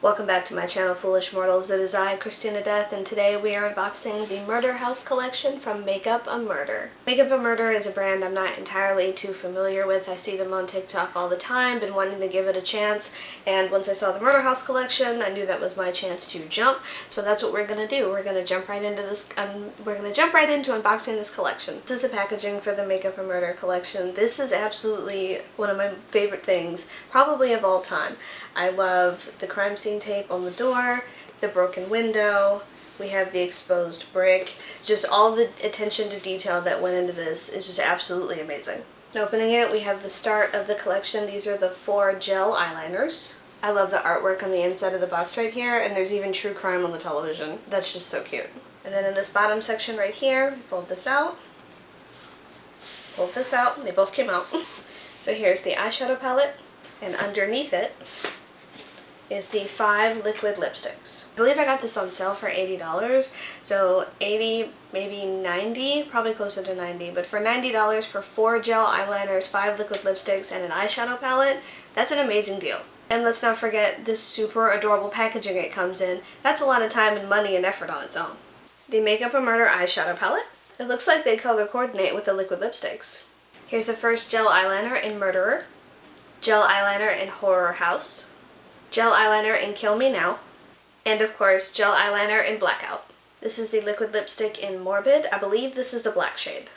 Welcome back to my channel, Foolish Mortals. It is I, Christina Death, and today we are unboxing the Murder House collection from Makeup a Murder. Makeup a Murder is a brand I'm not entirely too familiar with. I see them on TikTok all the time, been wanting to give it a chance, and once I saw the Murder House collection, I knew that was my chance to jump, so that's what we're gonna do. We're gonna jump right into unboxing this collection. This is the packaging for the Makeup a Murder collection. This is absolutely one of my favorite things, probably of all time. I love the crime scene tape on the door, the broken window, we have the exposed brick, just all the attention to detail that went into this is just absolutely amazing. And opening it, we have the start of the collection. These are the 4 gel eyeliners. I love the artwork on the inside of the box right here, and there's even true crime on the television. That's just so cute. And then in this bottom section right here, fold this out, and they both came out. So here's the eyeshadow palette, and underneath it is the 5 liquid lipsticks. I believe I got this on sale for $80, so 80, maybe 90, probably closer to 90, but for $90 for 4 gel eyeliners, 5 liquid lipsticks, and an eyeshadow palette, that's an amazing deal. And let's not forget this super adorable packaging it comes in. That's a lot of time and money and effort on its own. The Makeup a Murder eyeshadow palette. It looks like they color coordinate with the liquid lipsticks. Here's the first gel eyeliner in Murderer, gel eyeliner in Horror House, gel eyeliner in Kill Me Now, and of course gel eyeliner in Blackout. This is the liquid lipstick in Morbid. I believe this is the black shade.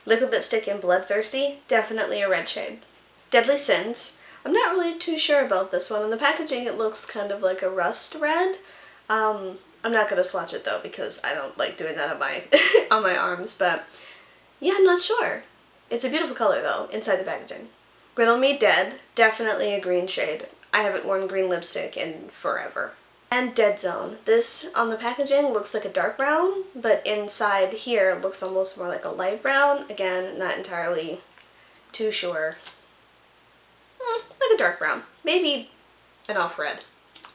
Liquid lipstick in Bloodthirsty, definitely a red shade. Deadly Sins. I'm not really too sure about this one. On the packaging it looks kind of like a rust red. I'm not going to swatch it though because I don't like doing that on my, on my arms, but yeah, I'm not sure. It's a beautiful color though, inside the packaging. Riddle Me Dead, definitely a green shade. I haven't worn green lipstick in forever. And Dead Zone. This on the packaging looks like a dark brown, but inside here it looks almost more like a light brown. Again, not entirely too sure. Like a dark brown. Maybe an off red.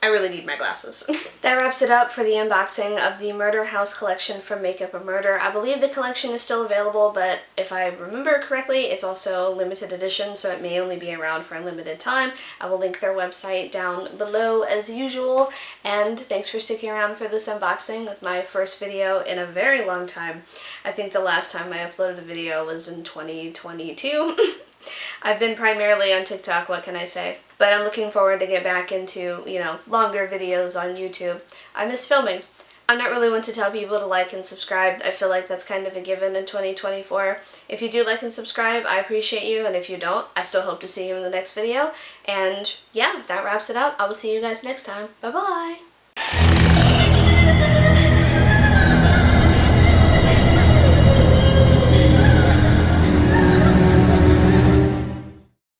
I really need my glasses. That wraps it up for the unboxing of the Murder House collection from Makeup a Murder. I believe the collection is still available, but if I remember correctly, it's also limited edition, so it may only be around for a limited time. I will link their website down below as usual, and thanks for sticking around for this unboxing with my first video in a very long time. I think the last time I uploaded a video was in 2022. I've been primarily on TikTok, what can I say? But I'm looking forward to get back into, longer videos on YouTube. I miss filming. I'm not really one to tell people to like and subscribe. I feel like that's kind of a given in 2024. If you do like and subscribe, I appreciate you, and if you don't, I still hope to see you in the next video. And yeah, that wraps it up. I will see you guys next time. Bye-bye!